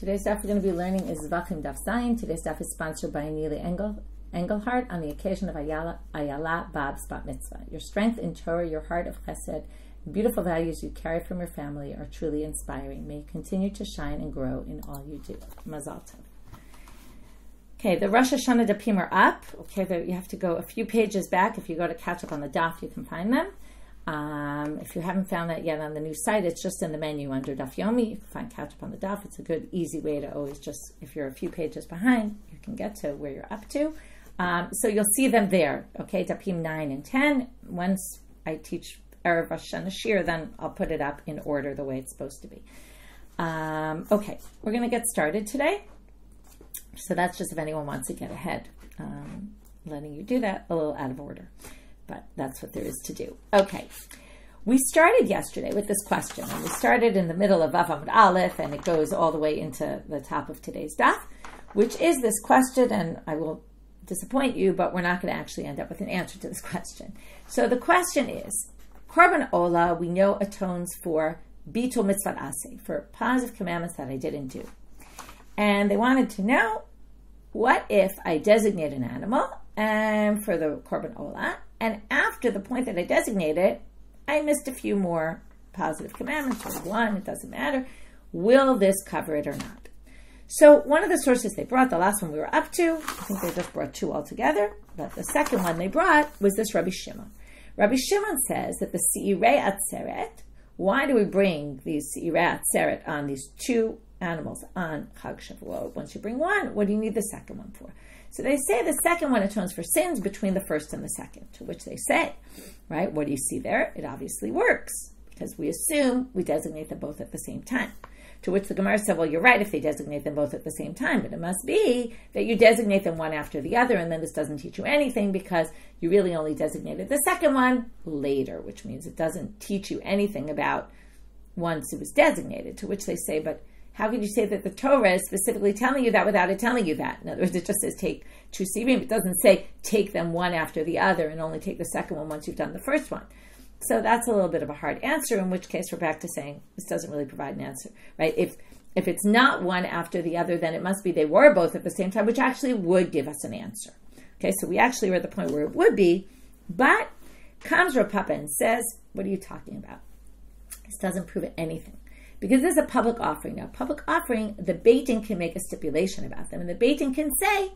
Today's daf we're going to be learning is Zevachim daf Zayin. Today's daf is sponsored by Neely Engelhardt on the occasion of Ayala Bab's Bat Mitzvah. Your strength in Torah, your heart of Chesed, the beautiful values you carry from your family are truly inspiring. May you continue to shine and grow in all you do. Mazal tov. Okay, the Rosh Hashanah dapim are up. Okay, you have to go a few pages back. If you go to catch up on the daf, you can find them. If you haven't found that yet on the new site, it's just in the menu under Daf Yomi. You can find catch up on the daf. It's a good, easy way to always just, if you're a few pages behind, you can get to where you're up to. So you'll see them there. Okay, Dapim 9 and 10. Once I teach Erev Rosh Hashanah Shir, then I'll put it up in order the way it's supposed to be. Okay, we're going to get started today. So that's just if anyone wants to get ahead. Letting you do that a little out of order. But that's what there is to do. Okay. We started yesterday with this question. And we started in the middle of Vav Amud Aleph, and it goes all the way into the top of today's daf, which is this question, and I will disappoint you, but we're not going to actually end up with an answer to this question. So the question is, Korban Ola, we know atones for Bitul Mitzvah Aseh, for positive commandments that I didn't do. And they wanted to know, what if I designate an animal and for the Korban Ola, and after the point that I designated, I missed a few more positive commandments, or one, it doesn't matter. Will this cover it or not? So one of the sources they brought, the last one we were up to, I think they just brought two altogether, but the second one they brought was this Rabbi Shimon. Rabbi Shimon says that the ci'irei atzeret, why do we bring these ci'irei atzeret on these two animals on Chag Shavuot? Once you bring one, what do you need the second one for? So they say the second one atones for sins between the first and the second, to which they say, right, what do you see there? It obviously works, because we assume we designate them both at the same time. To which the Gemara said, well, you're right if they designate them both at the same time, but it must be that you designate them one after the other, and then this doesn't teach you anything because you really only designated the second one later, which means it doesn't teach you anything about once it was designated, to which they say, but how could you say that the Torah is specifically telling you that without it telling you that? In other words, it just says take two sirim. It doesn't say take them one after the other and only take the second one once you've done the first one. So that's a little bit of a hard answer, in which case we're back to saying this doesn't really provide an answer, right? If it's not one after the other, then it must be they were both at the same time, which actually would give us an answer. Okay, so we actually are at the point where it would be, but comes Rav Papa and says, what are you talking about? This doesn't prove anything. Because this is a public offering. Now, public offering, the Beit Din can make a stipulation about them. And the Beit Din can say,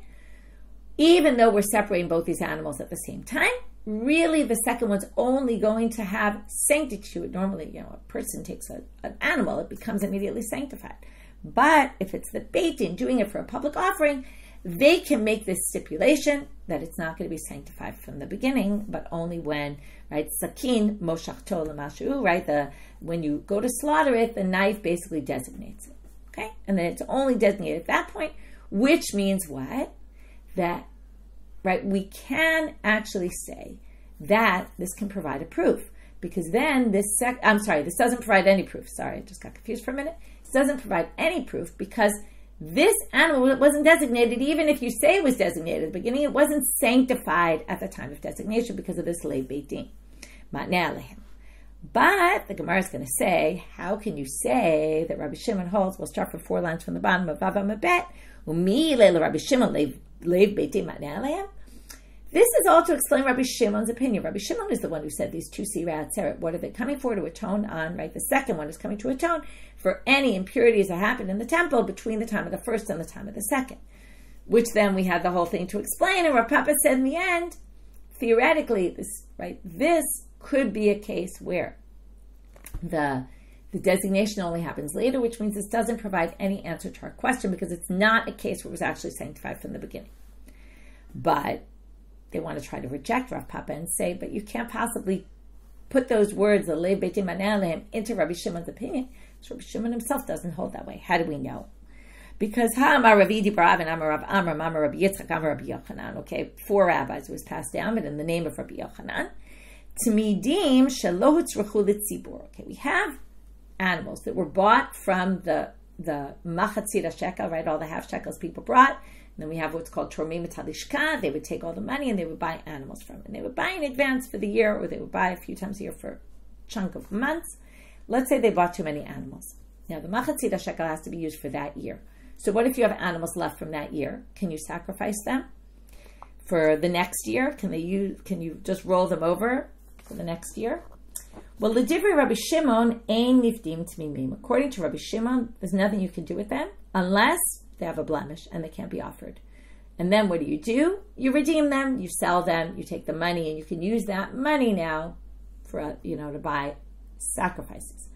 even though we're separating both these animals at the same time, really the second one's only going to have sanctity to it. Normally, a person takes an animal, it becomes immediately sanctified. But if it's the Beit Din doing it for a public offering, they can make this stipulation that it's not going to be sanctified from the beginning, but only when, right, sakin moshachto l'mashu, right, when you go to slaughter it, the knife basically designates it, okay? And then it's only designated at that point, which means what? That, right, we can actually say that this can provide a proof, because then this doesn't provide any proof. Sorry, I just got confused for a minute. This doesn't provide any proof because this animal wasn't designated, even if you say it was designated at the beginning, it wasn't sanctified at the time of designation because of this lay Beit Din. But the Gemara is going to say, how can you say that Rabbi Shimon holds, we'll start from 4 lines from the bottom of Vav Amud Bet, Umi leila Rabbi Shimon leiv Beit Din matnei alehem. This is all to explain Rabbi Shimon's opinion. Rabbi Shimon is the one who said these two ci'irei atzeret. What are they coming for? To atone on, right? The second one is coming to atone for any impurities that happened in the temple between the time of the first and the time of the second. Which then we had the whole thing to explain, and Rav Papa said in the end, theoretically, this could be a case where the designation only happens later, which means this doesn't provide any answer to our question because it's not a case where it was actually sanctified from the beginning. But they want to try to reject Rav Papa and say, but you can't possibly put those words, the Lev Beit Din matnei alehem, into Rabbi Shimon's opinion. So Rabbi Shimon himself doesn't hold that way. How do we know? Because Ha'amar Rav Idi Barav and Amar Rav Amram, Amar Rabbi Yitzchak, Amar Rabbi Yochanan. Okay, 4 rabbis was passed down, but in the name of Rabbi Yochanan. Tamidim shelo hutzrachu litzibur. Okay, we have animals that were bought from the machatzira shekel, right? All the half shekels people brought. And then we have what's called tormim talishka. They would take all the money and they would buy animals from it. And they would buy in advance for the year, or they would buy a few times a year for a chunk of months. Let's say they bought too many animals. Now, the machatzira shekel has to be used for that year. So what if you have animals left from that year? Can you sacrifice them for the next year? Can you just roll them over for the next year? Well, l'divrei Rabbi Shimon ein nifdim t'mimim. According to Rabbi Shimon, there's nothing you can do with them unless they have a blemish and they can't be offered. And then what do? You redeem them, you sell them, you take the money, and you can use that money now for to buy sacrifices.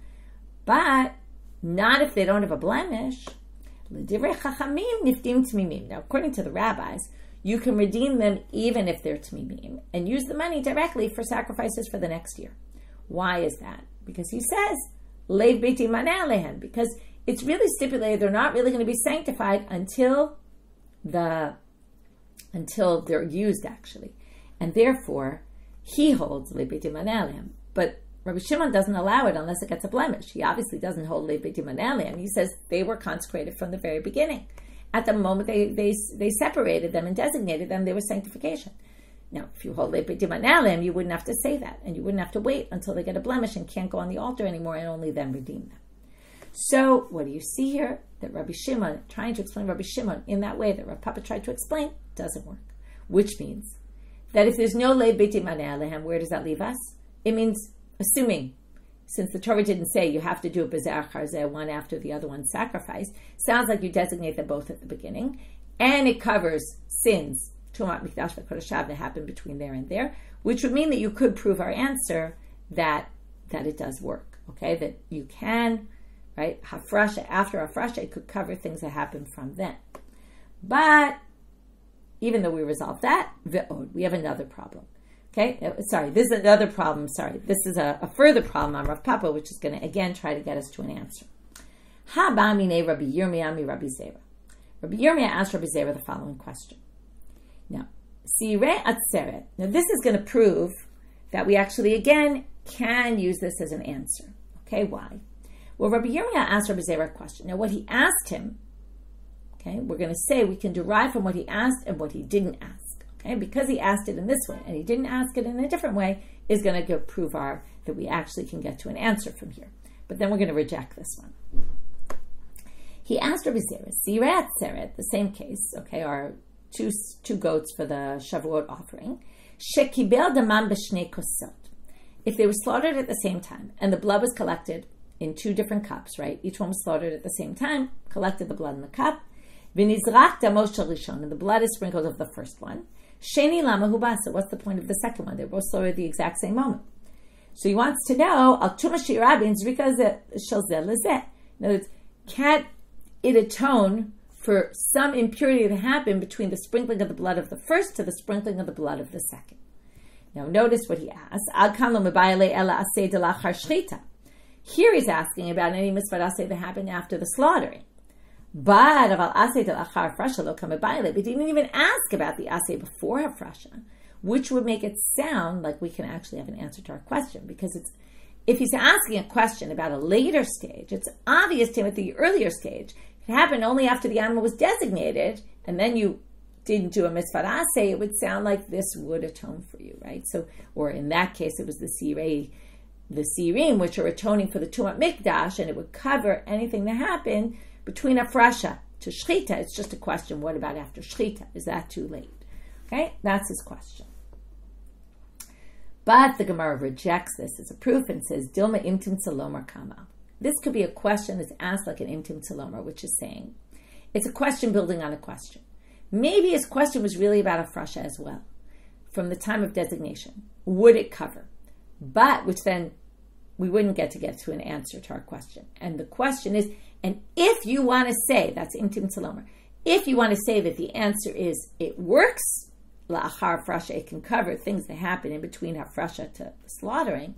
But not if they don't have a blemish. L'divrei chachamim nifdim t'mimim. Now, according to the rabbis, you can redeem them even if they're t'mimim and use the money directly for sacrifices for the next year. Why is that? Because he says, Leiv beiti maneh alehem, because it's really stipulated they're not really going to be sanctified until they're used, actually. And therefore, he holds Leiv beiti maneh alehem. But Rabbi Shimon doesn't allow it unless it gets a blemish. He obviously doesn't hold Leiv beiti maneh alehem. He says they were consecrated from the very beginning. At the moment they separated them and designated them, there was sanctification. Now, if you hold Leiv beiti maneh alehem, you wouldn't have to say that, and you wouldn't have to wait until they get a blemish and can't go on the altar anymore, and only then redeem them. So, what do you see here? That Rabbi Shimon, trying to explain Rabbi Shimon in that way that Rav Papa tried to explain, doesn't work. Which means that if there's no Leiv beiti maneh alehem, where does that leave us? It means, assuming, since the Torah didn't say you have to do a bezeh charzeh, one after the other one sacrifice, sounds like you designate them both at the beginning, and it covers sins, Tumat Mikdash v'Kodeshav, that happened between there and there, which would mean that you could prove our answer that it does work, okay? That you can, right? Hafrasha, after Hafrasha, it could cover things that happened from then. But even though we resolved that, we have another problem. Okay, this is another problem. This is a further problem on Rav Papa, which is going to again try to get us to an answer. Ha ba mine Rabbi Yirmeya mi Rabbi Zera. Rabbi Yirmeya asked Rabbi Zera the following question. Now, sirei atzeret. Now, this is going to prove that we actually again can use this as an answer. Okay, why? Well, Rabbi Yirmeya asked Rabbi Zera a question. Now, what he asked him, okay, we're going to say we can derive from what he asked and what he didn't ask. Okay, because he asked it in this way and he didn't ask it in a different way, is going to prove that we actually can get to an answer from here. But then we're going to reject this one. He asked Rabbi Zera, sirei atzeret, the same case, okay, our two goats for the Shavuot offering, shekibel damam b'shnei kosot. If they were slaughtered at the same time and the blood was collected in two different cups, right? Each one was slaughtered at the same time, collected the blood in the cup, v'nizrak damo shel rishon, and the blood is sprinkled of the first one. Sheni lama hubasa. What's the point of the second one? They're both slaughtered at the exact same moment. So he wants to know, al tuma she'irabin zrika shel zeh lezeh. In other words, can it atone for some impurity that happened between the sprinkling of the blood of the first to the sprinkling of the blood of the second? Now notice what he asks. Ad kan lo mebayale ela aseh de lachar shchita. Here he's asking about any mitzvah aseh that happened after the slaughtering. But he didn't even ask about the aseh before hafrasha, which would make it sound like we can actually have an answer to our question. Because if he's asking a question about a later stage, it's obvious to him at the earlier stage. It happened only after the animal was designated, and then you didn't do a mitzvah aseh. It would sound like this would atone for you, right? So, or in that case, it was the sirim, which are atoning for the tumat mikdash, and it would cover anything that happened between hafrasha to shchita. It's just a question, what about after shchita? Is that too late? Okay, that's his question. But the Gemara rejects this as a proof and says, Dilma imtim tzalomar kama. This could be a question that's asked like an imtim tzalomar, which is saying, it's a question building on a question. Maybe his question was really about hafrasha as well, from the time of designation. Would it cover? But, which then we wouldn't get to an answer to our question. And the question is, and if you want to say, that's imtim tzalomer, if you want to say that the answer is, it works, la'achar hafrasha, it can cover things that happen in between hafrasha to slaughtering,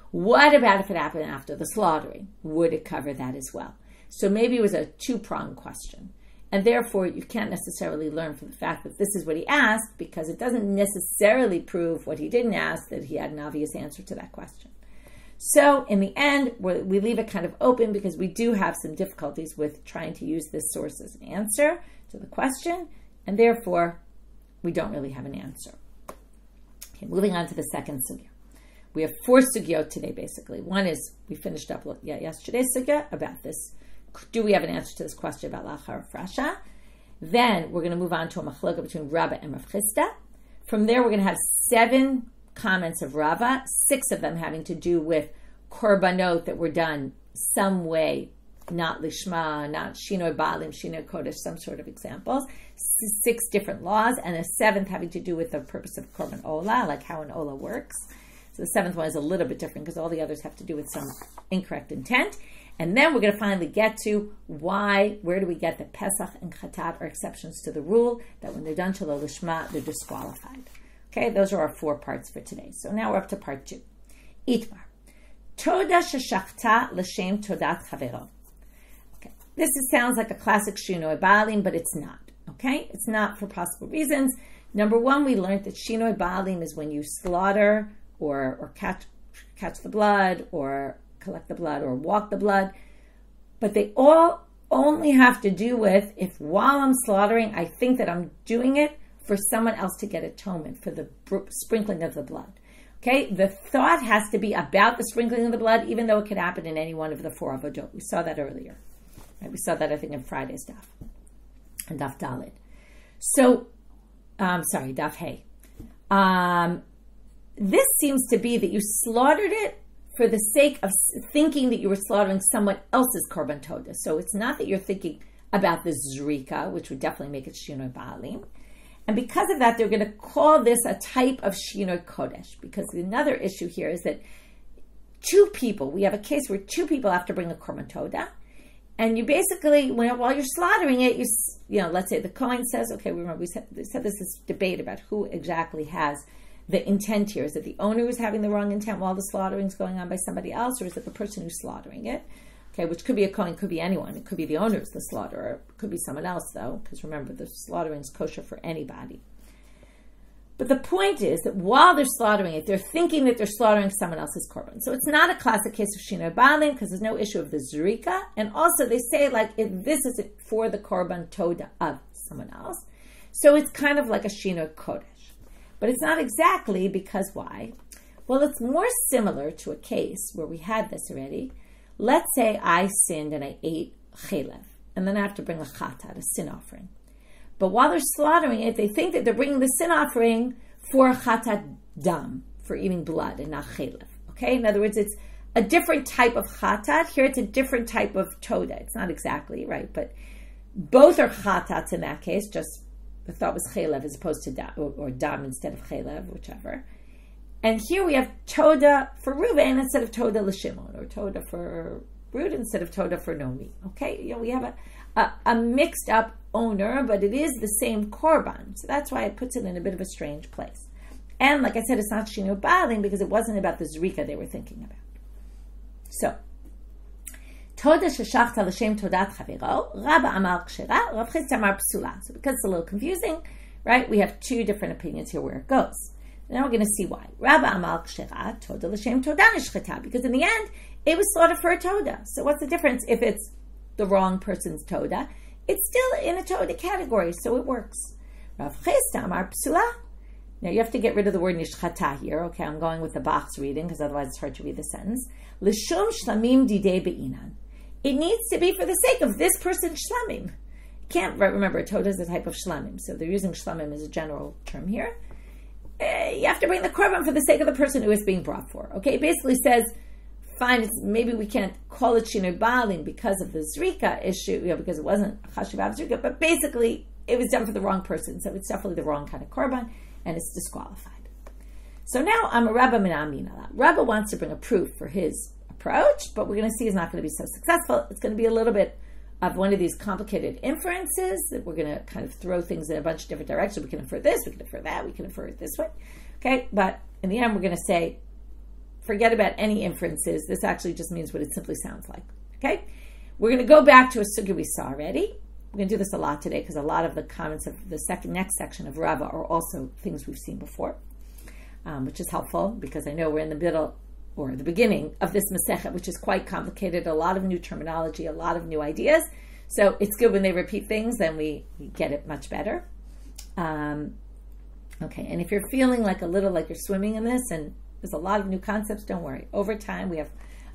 what about if it happened after the slaughtering? Would it cover that as well? So maybe it was a two-pronged question. And therefore, you can't necessarily learn from the fact that this is what he asked, because it doesn't necessarily prove what he didn't ask, that he had an obvious answer to that question. So in the end, we leave it kind of open because we do have some difficulties with trying to use this source as an answer to the question, and therefore, we don't really have an answer. Okay, moving on to the second sugya. We have 4 sugyot today, basically. One is, we finished up yesterday's sugya about this do we have an answer to this question about lachar frasha? Then we're going to move on to a machloka between Rava and Rav Chisda. From there, we're going to have 7 comments of Rava, 6 of them having to do with korbanot that were done some way, not lishma, not shinoi balim, shinoi kodesh, some sort of examples. 6 different laws, and a 7th having to do with the purpose of korban olah, like how an olah works. So the 7th one is a little bit different because all the others have to do with some incorrect intent. And then we're going to finally get to where do we get that Pesach and Chatat are exceptions to the rule, that when they're done shelo lishma, they're disqualified. Okay, those are our 4 parts for today. So now we're up to part 2. Itmar. Toda sheshachta l'shem todat chavero. Okay, this sounds like a classic shinoi balim, but it's not. Okay, it's not for possible reasons. Number 1, we learned that shinoi balim is when you slaughter or catch the blood or collect the blood or walk the blood, but they all only have to do with if while I'm slaughtering, I think that I'm doing it for someone else to get atonement for the sprinkling of the blood. Okay, the thought has to be about the sprinkling of the blood, even though it could happen in any one of the 4 avodot. We saw that earlier. Right? We saw that, I think, in Friday's daf and daf dalid. So, daf hey. This seems to be that you slaughtered it for the sake of thinking that you were slaughtering someone else's korban toda. So it's not that you're thinking about the zrika, which would definitely make it shinoi ba'alim. And because of that, they're going to call this a type of shinoi kodesh. Because another issue here is that 2 people, we have a case where 2 people have to bring a korban toda. And you basically, while you're slaughtering it, let's say the Kohen says, okay, remember we said there's this debate about who exactly has the intent here. Is it the owner who's having the wrong intent while the slaughtering is going on by somebody else, or is it the person who's slaughtering it? Okay, which could be a Kohen, could be anyone. It could be the owner who's the slaughterer. It could be someone else, though, because remember, the slaughtering is kosher for anybody. But the point is that while they're slaughtering it, they're thinking that they're slaughtering someone else's korban. So it's not a classic case of shinoi balim because there's no issue of the zrika. And also they say if this is for the korban toda of someone else. So it's kind of like a shinoi kodesh. But it's not exactly because why? Well, it's more similar to a case where we had this already. Let's say I sinned and I ate chelev, and then I have to bring a chatat, a sin offering. But while they're slaughtering it, they think that they're bringing the sin offering for chatat dam, for eating blood and not chelev. Okay? In other words, it's a different type of chatat. Here it's a different type of toda. It's not exactly, right? But both are chatats in that case, just the thought was chelev as opposed to dam, or dam instead of chelev, whichever. And here we have toda for Reuven instead of toda l'Shimon, or toda for Reuven instead of toda for Nomi. Okay? We have a mixed up owner, but it is the same korban. So that's why it puts it in a bit of a strange place. And like I said, it's not shinoi balim because it wasn't about the zrika they were thinking about. So, toda sheshachta l'shem todat chaviro, Rabba amar kshera, Rav Chisda amar psula. So because it's a little confusing, right, we have 2 different opinions here where it goes. Now we're going to see why. Rabba amar kshera, toda l'shem toda nishchata. Because in the end, it was slaughtered for a toda. So what's the difference if it's the wrong person's toda? It's still in a toda category, so it works. Rav Chisda amar psula. Now you have to get rid of the word nishchata here. Okay, I'm going with the box reading because otherwise it's hard to read the sentence. L'shum shlamim didei be'inan. It needs to be for the sake of this person's shlamim. You can't remember a toda is a type of shlamim, so they're using shlamim as a general term here. You have to bring the korban for the sake of the person who is being brought for. Okay, it basically says, fine, maybe we can't call it shinoi balim because of the zrika issue, because it wasn't chashivav zrika, but basically it was done for the wrong person, so it's definitely the wrong kind of korban, and it's disqualified. So now I'm a Rabba min Aminala. Rabba wants to bring a proof for his approach, but we're going to see is not going to be so successful. It's going to be a little bit of one of these complicated inferences that we're going to kind of throw things in a bunch of different directions. We can infer this, we can infer that, we can infer it this way. Okay, but in the end, we're going to say, forget about any inferences. This actually just means what it simply sounds like. Okay, we're going to go back to a sugya we saw already. We're going to do this a lot today because a lot of the comments of the next section of Rava are also things we've seen before, which is helpful because I know we're in the middle or the beginning of this Masechet, which is quite complicated, a lot of new terminology, a lot of new ideas. So it's good when they repeat things, then we get it much better. Okay, and if you're feeling like a little like you're swimming in this and there's a lot of new concepts, don't worry. Over time, we have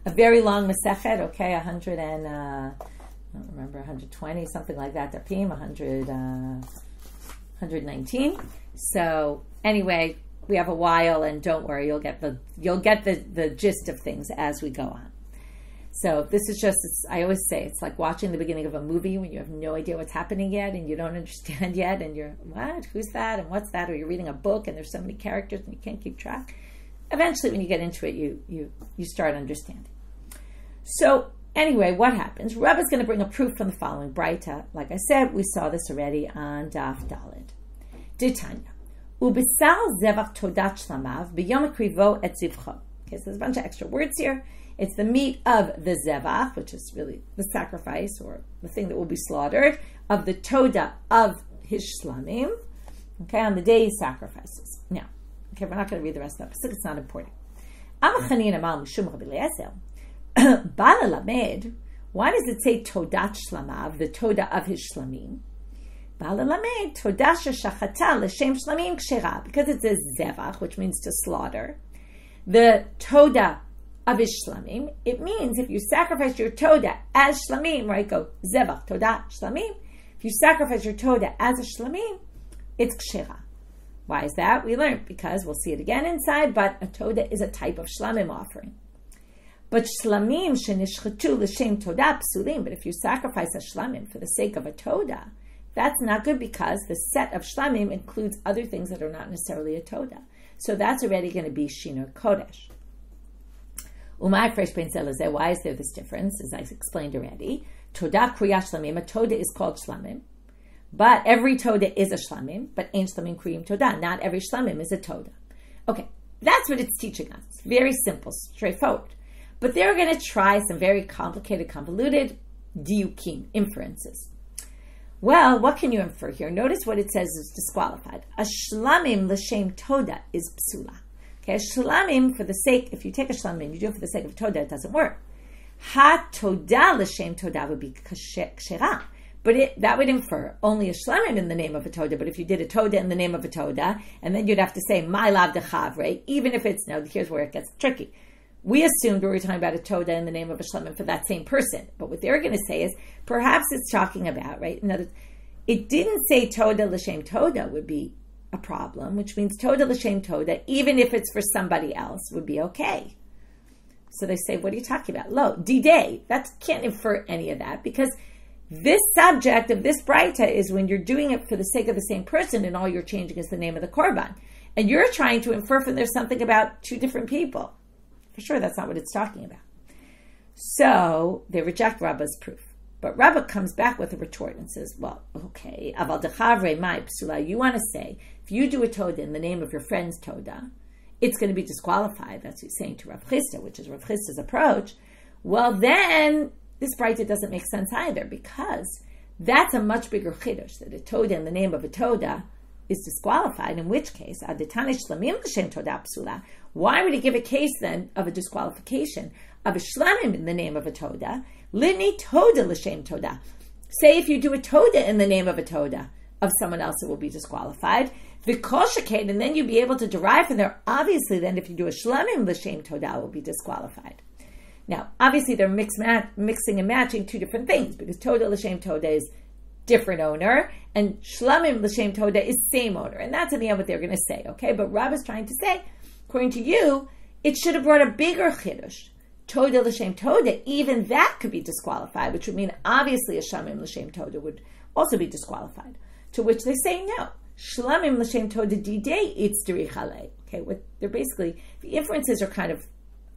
a very long Masechet, okay, I don't remember, 120, something like that. Darpim, 119. So anyway, we have a while, and don't worry, you'll get the gist of things as we go on. So this is just, I always say, it's like watching the beginning of a movie when you have no idea what's happening yet and you don't understand yet, and you're, what? Who's that? And what's that? Or you're reading a book and there's so many characters and you can't keep track. Eventually, when you get into it, you start understanding. So anyway, what happens? Rabbi is going to bring a proof from the following Braita. Like I said, we saw this already on Daf Daled. Ditanya. Ubisal zevach todat shlamav b'yom krivo et zivcho. Okay, so there's a bunch of extra words here. It's the meat of the zevach, which is really the sacrifice or the thing that will be slaughtered, of the toda of his shlamim, okay, on the day he sacrifices. Now, okay, we're not going to read the rest of the episode. It's not important. Why does it say todat shlamav, the toda of his shlamim? Because it says zevach, which means to slaughter. The toda of his shlamim, it means if you sacrifice your toda as shlamim, right, go zevach, toda, shlamim. If you sacrifice your toda as a shlamim, it's kshera. Why is that? We learned because we'll see it again inside, but a toda is a type of shlamim offering. But shlamim shenishchetu l'shem toda psulim, but if you sacrifice a shlamim for the sake of a toda, that's not good because the set of shlamim includes other things that are not necessarily a toda. So that's already going to be shinur kodesh. Why is there this difference? As I explained already, toda kriya shlamim, a toda is called shlamim, but every toda is a shlamim, but ein shlamim kriyim toda. Not every shlamim is a toda. Okay, that's what it's teaching us. It's very simple, straightforward. But they're going to try some very complicated, convoluted diukim, inferences. Well, what can you infer here? Notice what it says is disqualified. A shlamim l'shem toda is psula. Okay, a shlamim for the sake, if you take a shlamim, you do it for the sake of toda, it doesn't work. Ha toda l'shem toda would be kshera. But that would infer only a shlamim in the name of a toda. But if you did a toda in the name of a toda, and then you'd have to say, my lav dechavre, even if it's, no, here's where it gets tricky. We assumed we were talking about a toda in the name of a shlamim for that same person. But what they're going to say is, perhaps it's talking about, right? It didn't say toda l'shem toda would be a problem, which means toda l'shem toda, even if it's for somebody else, would be okay. So they say, what are you talking about? Lo, d-day. That can't infer any of that because this subject of this braita is when you're doing it for the sake of the same person and all you're changing is the name of the korban. And you're trying to infer from there something about two different people. For sure, that's not what it's talking about. So they reject Rabba's proof. But Rabba comes back with a retort and says, well, okay, aval dechavre mai psula. You want to say, if you do a toda in the name of your friend's toda, it's going to be disqualified. That's what he's saying to Rav Chisda, which is Rav Chisda's approach. Well, then this braita doesn't make sense either because that's a much bigger chiddush, that a toda in the name of a toda is disqualified, in which case, adetane shlamim l'shem toda psula. Why would he give a case then of a disqualification of a shlamim in the name of a toda? Lini toda l'shem toda. Say if you do a toda in the name of a toda of someone else, it will be disqualified. V'koshakate, and then you'll be able to derive from there. Obviously, then if you do a shlamim l'shem toda, it will be disqualified. Now, obviously, they're mixing and matching two different things because toda l'shem toda is different owner, and shlamim l'shem toda is same owner, and that's in the end what they're going to say. Okay, but Rab is trying to say, according to you, it should have brought a bigger chiddush. Toda l'shem toda, even that could be disqualified, which would mean obviously a shlamim l'shem toda would also be disqualified. To which they say no. Shlamim l'shem toda d-day it's derichale. Okay, what they're basically, the inferences are kind of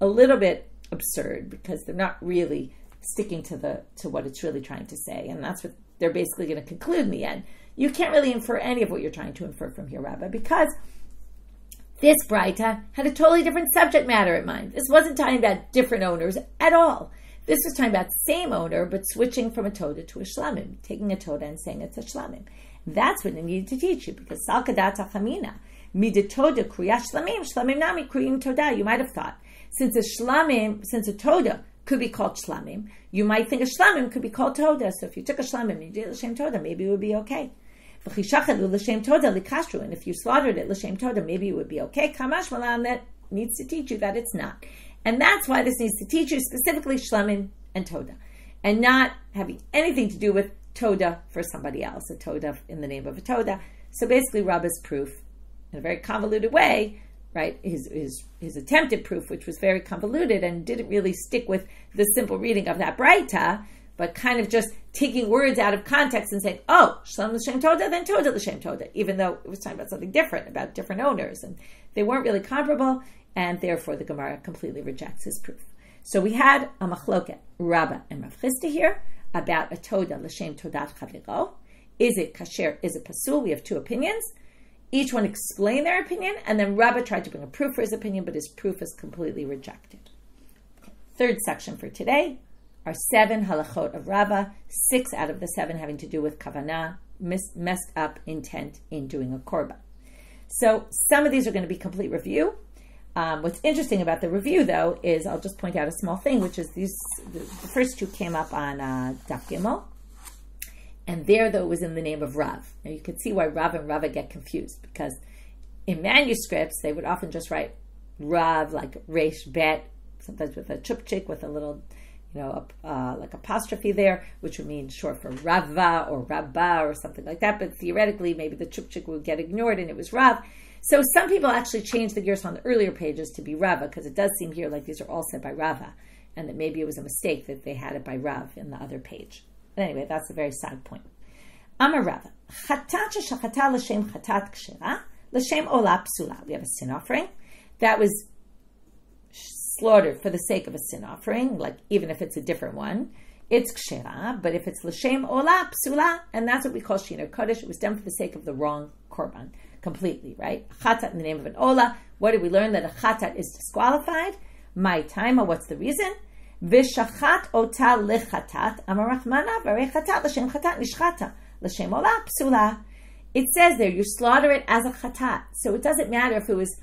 a little bit absurd because they're not really sticking to what it's really trying to say, and that's what they're basically going to conclude in the end. You can't really infer any of what you're trying to infer from here, Rabbi, because this braita had a totally different subject matter in mind. This wasn't talking about different owners at all. This was talking about same owner, but switching from a toda to a shlamim, taking a toda and saying it's a shlamim. That's what they needed to teach you, because salkadata chamina, midatoda kriya shlamim, shlamim nami kriyim toda. You might have thought, since a toda could be called shlamim, you might think a shlamim could be called toda. So if you took a shlamim and you did l'shem toda, maybe it would be okay. And if you slaughtered it l'shem toda, maybe it would be okay. Kamash malan, that needs to teach you that it's not. And that's why this needs to teach you specifically shlamim and toda. and not having anything to do with toda for somebody else, a toda in the name of a toda. So basically, Rabba's proof, in a very convoluted way, right? His attempted proof, which was very convoluted and didn't really stick with the simple reading of that Braita, but kind of just taking words out of context and saying, oh, Shalom L'Shem Toda, then Toda L'Shem Toda, even though it was talking about something different, about different owners, and they weren't really comparable, and therefore the Gemara completely rejects his proof. So we had a machloket, Rabba and Rav Chisda here, about a Toda L'Shem Todat Chaviro. Is it kasher? Is it pasul? We have two opinions. Each one explained their opinion, and then Rabba tried to bring a proof for his opinion, but his proof is completely rejected. Okay. Third section for today are 7 halachot of Rabba, 6 out of the 7 having to do with kavanah, messed up intent in doing a korban. So some of these are going to be complete review. What's interesting about the review, though, is I'll just point out a small thing, which is the first two came up on Daf Gimel. And there, though, it was in the name of Rav. Now, you can see why Rav and Rava get confused, because in manuscripts, they would often just write Rav, like Resh Bet, sometimes with a chupchik, with a little, like apostrophe there, which would mean short for Rava or Rabba or something like that. But theoretically, maybe the chupchik would get ignored and it was Rav. So some people actually changed the gears on the earlier pages to be Rava, because it does seem here like these are all said by Rava, and that maybe it was a mistake that they had it by Rav in the other page. But anyway, that's a very sad point. Amar Rava, chatat sheshachata l'shem chatat kshera, l'shem ola psula. We have a sin offering that was slaughtered for the sake of a sin offering, like even if it's a different one, it's kshera. But if it's l'shem ola psula, and that's what we call shinoi kodesh, it was done for the sake of the wrong korban, completely, right? Chatat in the name of an ola. What did we learn? That a chatat is disqualified. My time, what's the reason? V'shachat ota lechatat, amar Rachmana, v'rei chatat l'shem chatat nishchata, l'shem ola psula. It says there, you slaughter it as a chatat. So it doesn't matter if it was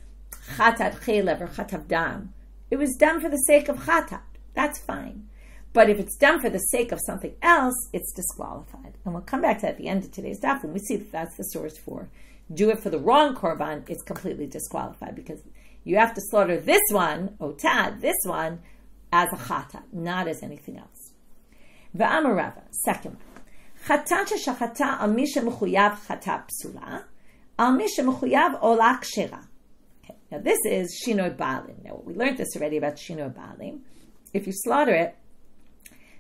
chatat chelev or chatat dam. It was done for the sake of chatat. That's fine. But if it's done for the sake of something else, it's disqualified. And we'll come back to that at the end of today's daf when we see that that's the source for. Do it for the wrong korban, it's completely disqualified, because you have to slaughter this one, otad, this one, as a chatat, not as anything else. V'amar Rava, second one. Chatat sheshachata al mi shemechuyav chatat psula, al mi shemechuyav ola kshera. Okay, now this is shinoi baalim. Now we learned this already about shinoi baalim. If you slaughter it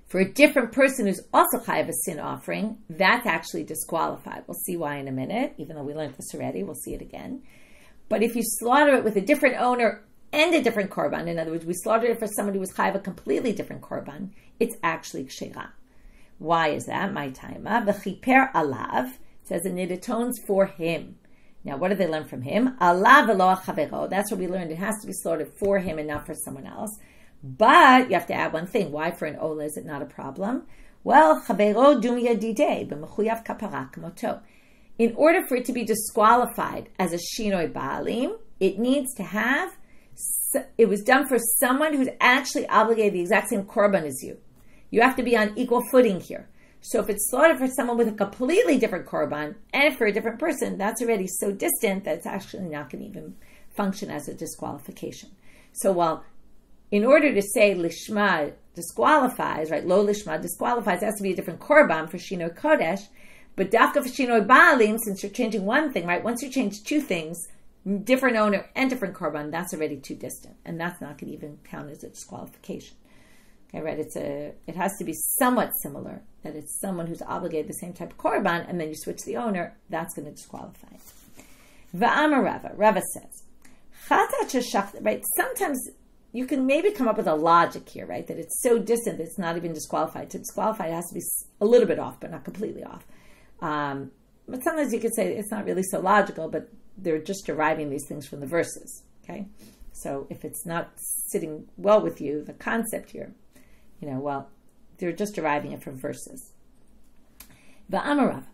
for a different person who's also chayav a sin offering, that's actually disqualified. We'll see why in a minute, even though we learned this already, we'll see it again. But if you slaughter it with a different owner and a different korban, in other words, we slaughtered it for somebody who was chayav a completely different korban, it's actually kshera. Why is that? My time. V'chiper alav, it says, and it atones for him. Now, what did they learn from him? Alav v'lo chavero. That's what we learned. It has to be slaughtered for him and not for someone else. But you have to add one thing. Why for an ola is it not a problem? Well, chavero dumya didei b'mechuyav kapara k'moto. In order for it to be disqualified as a shinoi baalim, it needs to have, it was done for someone who's actually obligated the exact same korban as you. You have to be on equal footing here. So if it's slaughtered for someone with a completely different korban and for a different person, that's already so distant that it's actually not going to even function as a disqualification. So while in order to say lishma disqualifies, right, lo lishma disqualifies, it has to be a different korban for shinoi kodesh, but dafka for shinoi baalim, since you're changing one thing, right, once you change two things, different owner and different korban, that's already too distant, and that's not going to even count as a disqualification. Okay, right? It has to be somewhat similar, that it's someone who's obligated the same type of korban, and then you switch the owner, that's going to disqualify. Va'amar Rava, Rava says, right? Sometimes you can maybe come up with a logic here, right? That it's so distant that it's not even disqualified. To disqualify, it has to be a little bit off, but not completely off. But sometimes you could say it's not really so logical, but they're just deriving these things from the verses. Okay, so if it's not sitting well with you, the concept here, well, they're just deriving it from verses. Va'amarav,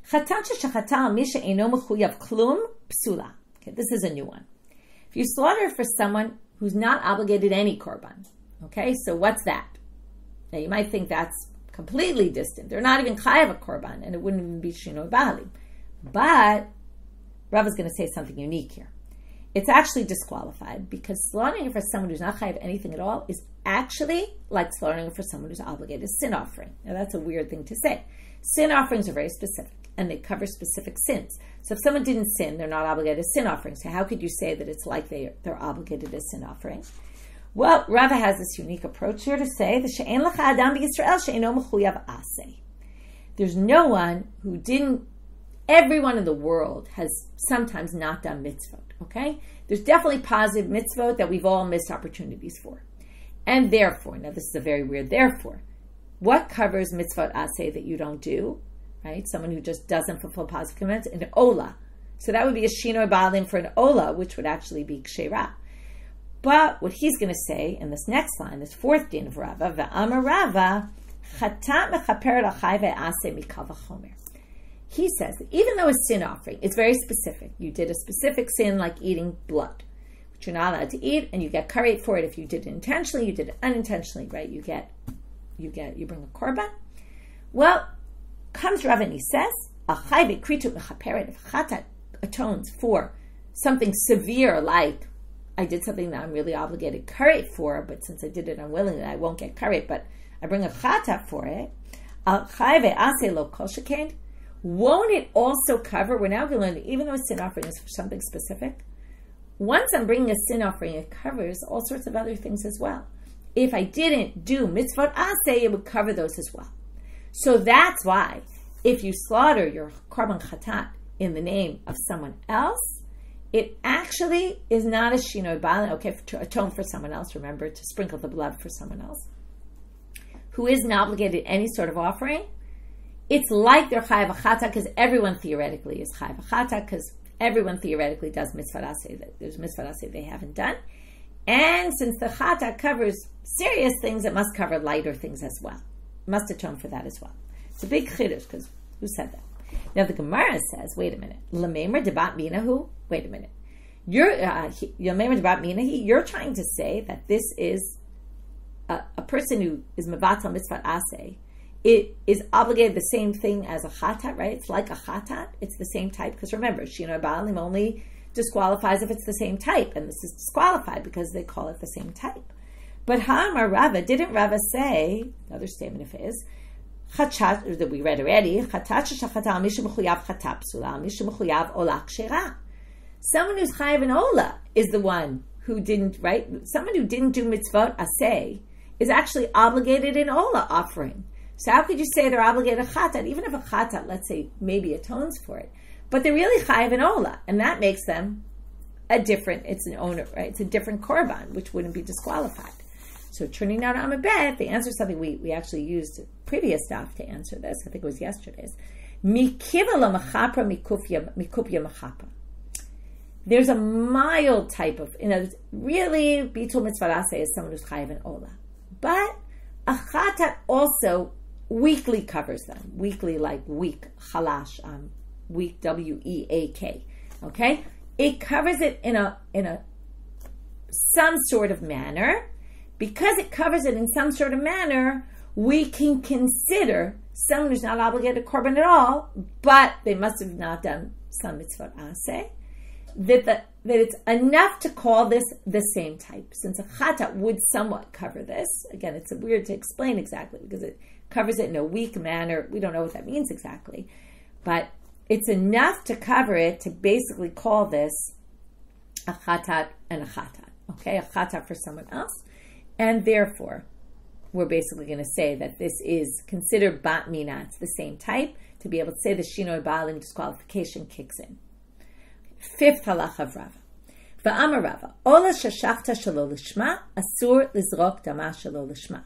chatat sheshachata al mi she'eino mechuyav klum psula. Okay, this is a new one. If you slaughter for someone who's not obligated any korban, okay, so what's that? Now you might think that's completely distant. They're not even chayav a korban, and it wouldn't even be shinoi baalim. But Rav is going to say something unique here. it's actually disqualified, because slaughtering it for someone who's not chayav anything at all is actually like slaughtering it for someone who's obligated a sin offering. Now that's a weird thing to say. Sin offerings are very specific, and they cover specific sins. So if someone didn't sin, they're not obligated a sin offering. So how could you say that it's like they're obligated a sin offering? Well, Rava has this unique approach here to say the she'en lecha adam b'Yisrael she'eno mechuyav aseh. There's no one who didn't. Everyone in the world has sometimes not done mitzvot. Okay, there's definitely positive mitzvot that we've all missed opportunities for, and therefore, now this is a very weird therefore. What covers mitzvot aseh that you don't do? Right, someone who just doesn't fulfill positive commands, an ola. So that would be a shinoi ba'alim for an ola, which would actually be kshera. But what he's going to say in this next line, this fourth din of Rava, v'amar Rava, chatat mechaper l'chai ve'aseh mikal v'chomer. He says that even though a sin offering, it's very specific. You did a specific sin like eating blood, which you're not allowed to eat, and you get karet for it if you did it intentionally, you did it unintentionally, right? You bring a korban. Well, comes Rav and he says, achai v'kritu mechaperet, if chatat atones for something severe like I did something that I'm really obligated karet for, but since I did it unwillingly, I won't get karet, but I bring a chatat for it. Achai ve'aseh lo kol shekain. Won't it also cover, we're now going to learn that even though a sin offering is for something specific, once I'm bringing a sin offering, it covers all sorts of other things as well. If I didn't do mitzvot aseh, it would cover those as well. So that's why, if you slaughter your korban chatat in the name of someone else, it actually is not a shinoi ba'alim, okay, to atone for someone else, remember, to sprinkle the blood for someone else, who isn't obligated any sort of offering. It's like they're chayav achata, because everyone theoretically is chayav achata, because everyone theoretically does mitzvah aseh. There's mitzvah aseh they haven't done. And since the chata covers serious things, it must cover lighter things as well. It must atone for that as well. It's a big chiddush, because who said that? Now the Gemara says, wait a minute, Lamemer debat minahu? Wait a minute. You're trying to say that this is a person who is mevatel mitzvah aseh. It is obligated the same thing as a chatat, right? It's like a chatat. It's the same type. Because remember, shinoi ba'alim only disqualifies if it's the same type. And this is disqualified because they call it the same type. But ha'amar Rava, didn't Rava say, another statement of his, chachat, that we read already, chatat sheshachata mishu mechuyav chatat psula, mishu mechuyav ola kshera. Someone who's chayav an ola is the one who didn't, right? Someone who didn't do mitzvot aseh is actually obligated an ola offering. So how could you say they're obligated a chatat, even if a chatat, let's say, maybe atones for it, but they're really chayav an ola, and that makes them it's an owner, right? It's a different korban, which wouldn't be disqualified. So turning now to Amabet, they answer something we actually used previous stuff to answer this. I think it was yesterday's. Mikiva la machapra mikupya machapa. There's a mild type of, really, bitul mitzvah aseh is someone who's chayav an ola, but a chatat also weakly covers them. Weakly, like weak, chalash, weak, W-E-A-K. Okay, it covers it in a some sort of manner. Because it covers it in some sort of manner, we can consider someone who's not obligated to korban at all, but they must have not done some mitzvot aseh, that it's enough to call this the same type. Since a chatat would somewhat cover this, again, it's weird to explain exactly because it covers it in a weak manner. We don't know what that means exactly, but it's enough to cover it to basically call this a chatat and a chatat. Okay, a chatat for someone else. And therefore, we're basically going to say that this is considered bat mina. It's the same type. To be able to say the shinoi ba'alim disqualification kicks in. Fifth halach of Rava. Va'amar Rava, ola shashachta shelo lishma, asur lizrok dama shelo lishma.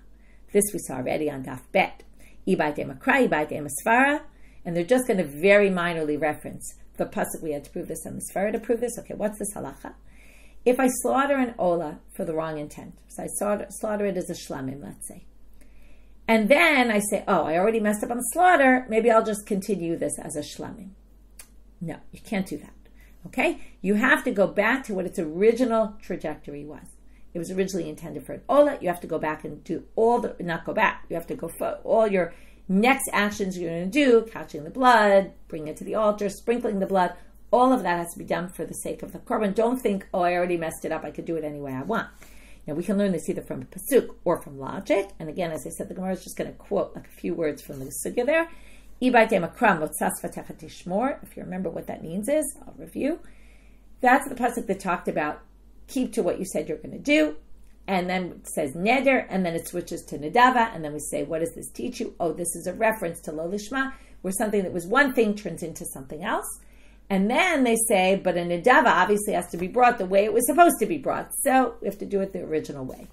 This we saw already on Daf Bet. Ibai de makra, ibai de masfara. And they're just going to very minorly reference the pasuk. We had to prove this on the Sfara to prove this. Okay, what's this halacha? If I slaughter an ola for the wrong intent, so I slaughter it as a shlamim, let's say, and then I say, oh, I already messed up on the slaughter, maybe I'll just continue this as a shlamim. No, you can't do that. Okay? You have to go back to what its original trajectory was. It was originally intended for an ola. You have to go back and do not go back. You have to go for all your next actions you're going to do, catching the blood, bringing it to the altar, sprinkling the blood. All of that has to be done for the sake of the korban. Don't think, oh, I already messed it up, I could do it any way I want. Now, we can learn this either from pasuk or from logic. And again, as I said, the Gemara is just going to quote like a few words from the sugya there. If you remember what that means is, I'll review. That's the pasuk that talked about keep to what you said you're going to do. And then it says neder, and then it switches to nedava, and then we say, what does this teach you? Oh, this is a reference to lo lishma, where something that was one thing turns into something else. And then they say, but a nedava obviously has to be brought the way it was supposed to be brought, so we have to do it the original way.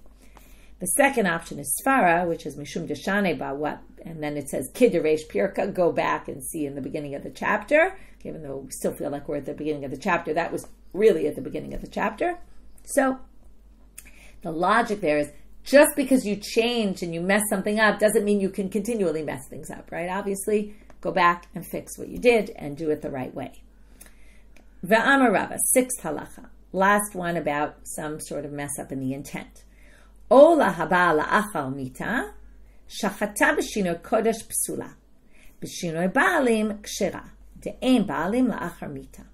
The second option is svara, which is mishum deshane ba, what, and then it says kideresh pirka, go back and see in the beginning of the chapter, even though we still feel like we're at the beginning of the chapter, that was really at the beginning of the chapter. So the logic there is just because you change and you mess something up doesn't mean you can continually mess things up, right? Obviously, go back and fix what you did and do it the right way. Ve'amar Rava, sixth halacha. Last one about some sort of mess up in the intent. Ola haba la'achal mita, shachata b'shinoi kodesh psula, b'shinoi ba'alim kshira, de'en ba'alim la'achar mita.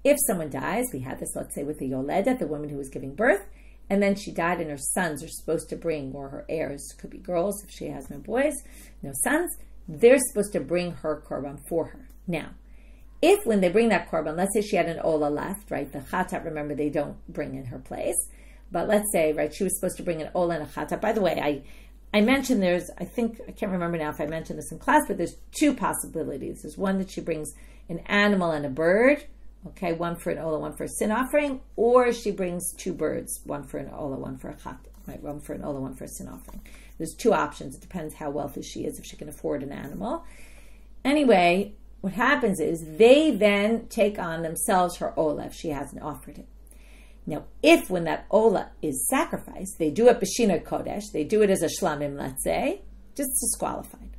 If someone dies, we had this, let's say, with the yoledet, the woman who was giving birth, and then she died and her sons are supposed to bring, or her heirs, could be girls if she has no boys, no sons, they're supposed to bring her korban for her. Now, if when they bring that korban, let's say she had an ola left, right, the chatat, remember, they don't bring in her place, but let's say, right, she was supposed to bring an ola and a chatat. By the way, I mentioned I can't remember now if I mentioned this in class, but there's two possibilities. There's one that she brings an animal and a bird, okay, one for an ola, one for a sin offering, or she brings two birds, one for an ola, one for a chat, right, one for an ola, one for a sin offering. There's two options. It depends how wealthy she is, if she can afford an animal. Anyway, what happens is they then take on themselves her ola if she hasn't offered it. Now, if when that ola is sacrificed, they do it b'shinoi kodesh, they do it as a shlamim, let's say, just disqualified.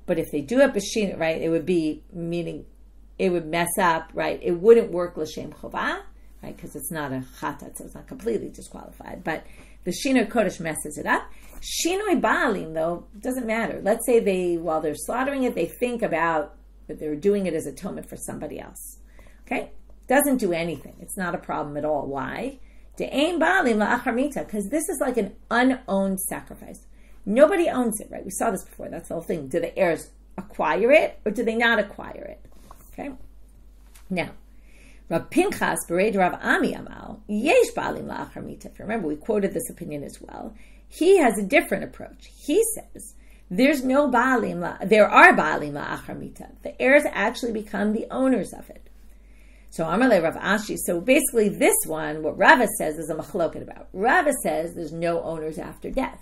But if they do it b'shinoi, right, it would be, meaning it would mess up, right? It wouldn't work l'shem chovah, right? Because it's not a chatat, so it's not completely disqualified. But the shinoi kodesh messes it up. Shinoi ba'alim, though, doesn't matter. Let's say while they're slaughtering it, they think about that they're doing it as atonement for somebody else. Okay? Doesn't do anything. It's not a problem at all. Why? De'ein ba'alim la'achar mita, because this is like an unowned sacrifice. Nobody owns it, right? We saw this before. That's the whole thing. Do the heirs acquire it, or do they not acquire it? Okay. Now, Rav Pinchas bered Rav Ami Amal yesh ba'alim la'achar mita. Remember, we quoted this opinion as well. He has a different approach. He says there's no ba'alim. There are ba'alim la'achar mita. The heirs actually become the owners of it. So Amarle Rav Ashi. So basically, this one, what Rava says is a machloket about. Rava says there's no owners after death.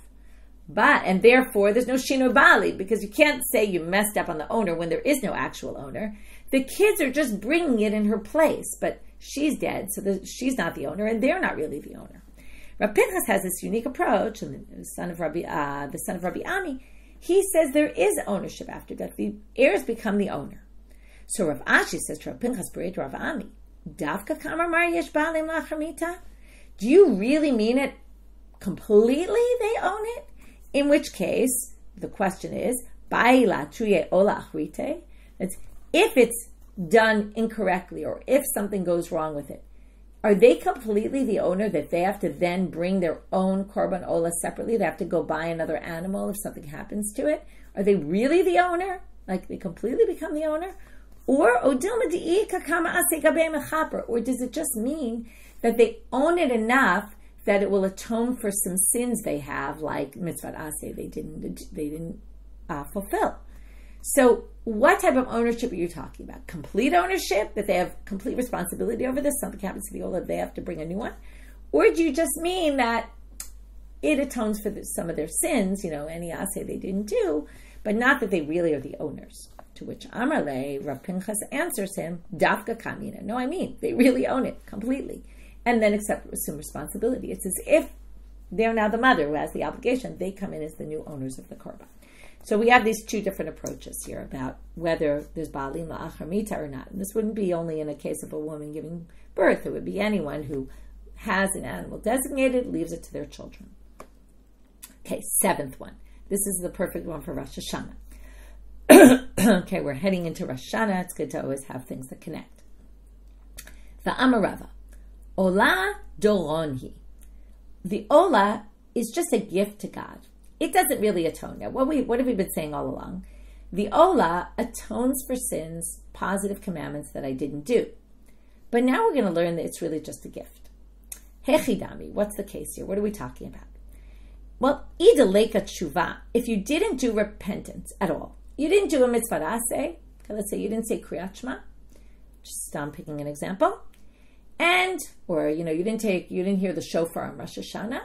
And therefore, there's no shino bali, because you can't say you messed up on the owner when there is no actual owner. The kids are just bringing it in her place, but she's dead, so she's not the owner, and they're not really the owner. Rav Pinchas has this unique approach, and the son of Rabbi Ami, he says there is ownership after death. The heirs become the owner. So Rav Ashi says to Rav Pinchas bered Rav Ami, Davka kamar mar yesh ba'alim la'achar mita? Do you really mean it completely they own it? In which case, the question is, Ba'ila tuye ola achrite? That's if it's done incorrectly or if something goes wrong with it. Are they completely the owner that they have to then bring their own korban ola separately? They have to go buy another animal if something happens to it? Are they really the owner? Like they completely become the owner? Or does it just mean that they own it enough that it will atone for some sins they have, like mitzvah aseh they didn't fulfill? So what type of ownership are you talking about? Complete ownership, that they have complete responsibility over this, something happens to the ola, they have to bring a new one? Or do you just mean that it atones for some of their sins, any aseh they didn't do, but not that they really are the owners? To which Amarle, Rav Pinchas answers him, Dafka kamina. No, I mean, they really own it completely. And then assume responsibility. It's as if they're now the mother who has the obligation. They come in as the new owners of the korban. So we have these two different approaches here about whether there's ba'alim la'achar mita or not. And this wouldn't be only in a case of a woman giving birth. It would be anyone who has an animal designated, leaves it to their children. Okay, seventh one. This is the perfect one for Rosh Hashanah. Okay, we're heading into Rosh Hashanah. It's good to always have things that connect. Va'amarava. Ola doronhi. The ola is just a gift to God. It doesn't really atone. Now, what have we been saying all along? The ola atones for sins, positive commandments that I didn't do. But now we're going to learn that it's really just a gift. Hechidami, what's the case here? What are we talking about? Well, idaleka tshuva, if you didn't do repentance at all, you didn't do a mitzvah aseh, let's say you didn't say kriyat shema, just I'm picking an example, or you didn't hear the shofar on Rosh Hashanah,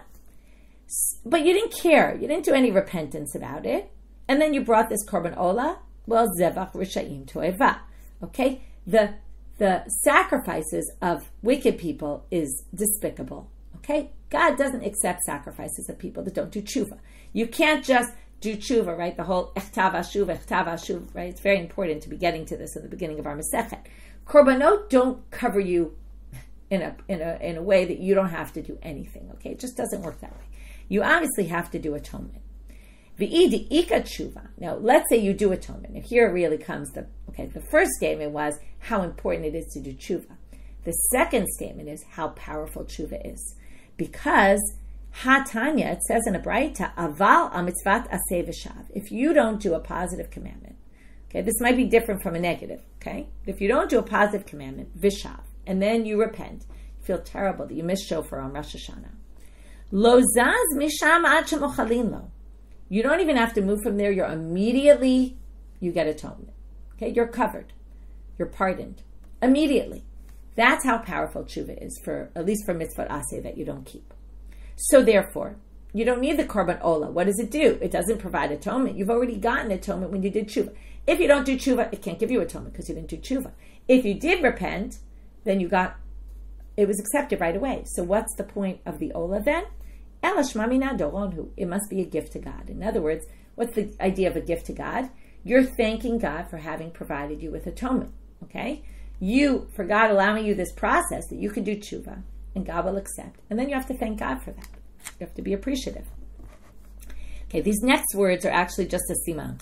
but you didn't care, you didn't do any repentance about it, and then you brought this korban ola, well, zevach rishaim toeva, okay? The sacrifices of wicked people is despicable, okay? God doesn't accept sacrifices of people that don't do tshuva. You can't just do tshuva, right? The whole echtav hashuv, right? It's very important to be getting to this at the beginning of our Masechet. Korbanot don't cover you in a way that you don't have to do anything, okay? It just doesn't work that way. You obviously have to do atonement. V'idi ika tshuva. Now, let's say you do atonement. Now, here really comes the first statement was how important it is to do tshuva. The second statement is how powerful tshuva is. Because Hatanya, it says in a Braita, aval amitzvat aseh v'shav. If you don't do a positive commandment, okay, this might be different from a negative, okay? If you don't do a positive commandment, v'shav, and then you repent, you feel terrible that you missed shofar on Rosh Hashanah. Lo zaz misham ad shemochalin lo. You don't even have to move from there. You get atonement. Okay, you're covered. You're pardoned. Immediately. That's how powerful tshuva is, at least for mitzvot aseh that you don't keep. So therefore, you don't need the korban ola. What does it do? It doesn't provide atonement. You've already gotten atonement when you did tshuva. If you don't do tshuva, it can't give you atonement because you didn't do tshuva. If you did repent, then it was accepted right away. So what's the point of the ola then? It must be a gift to God. In other words, what's the idea of a gift to God? You're thanking God for having provided you with atonement. Okay? For God allowing you this process that you can do tshuva, and God will accept. And then you have to thank God for that. You have to be appreciative. Okay, these next words are actually just a siman.